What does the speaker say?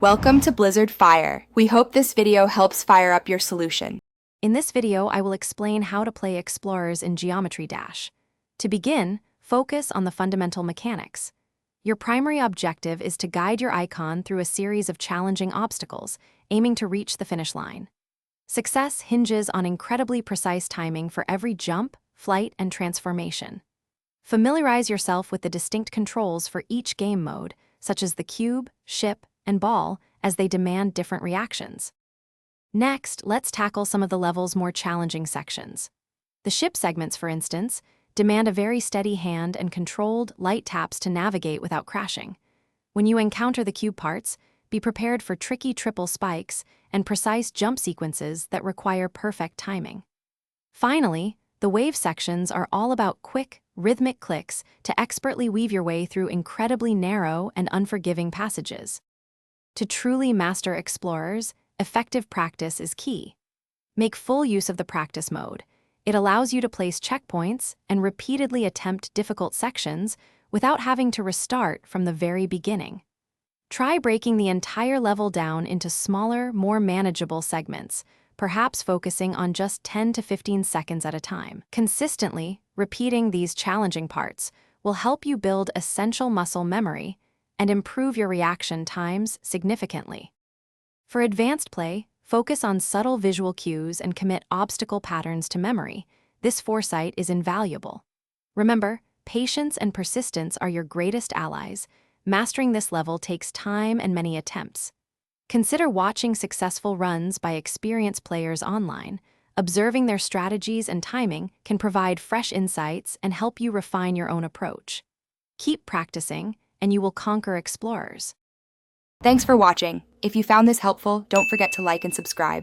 Welcome to Blizzard Fire. We hope this video helps fire up your solution. In this video, I will explain how to play Explorers in Geometry Dash. To begin, focus on the fundamental mechanics. Your primary objective is to guide your icon through a series of challenging obstacles, aiming to reach the finish line. Success hinges on incredibly precise timing for every jump, flight, and transformation. Familiarize yourself with the distinct controls for each game mode, such as the cube, ship, and ball, as they demand different reactions. Next, let's tackle some of the level's more challenging sections. The ship segments, for instance, demand a very steady hand and controlled, light taps to navigate without crashing. When you encounter the cube parts, be prepared for tricky triple spikes and precise jump sequences that require perfect timing. Finally, the wave sections are all about quick, rhythmic clicks to expertly weave your way through incredibly narrow and unforgiving passages. To truly master Explorers, effective practice is key. Make full use of the practice mode. It allows you to place checkpoints and repeatedly attempt difficult sections without having to restart from the very beginning. Try breaking the entire level down into smaller, more manageable segments, perhaps focusing on just 10 to 15 seconds at a time. Consistently repeating these challenging parts will help you build essential muscle memory and improve your reaction times significantly. For advanced play, focus on subtle visual cues and commit obstacle patterns to memory. This foresight is invaluable. Remember, patience and persistence are your greatest allies. Mastering this level takes time and many attempts. Consider watching successful runs by experienced players online. Observing their strategies and timing can provide fresh insights and help you refine your own approach. Keep practicing, and you will conquer Explorers. Thanks for watching. If you found this helpful, don't forget to like and subscribe.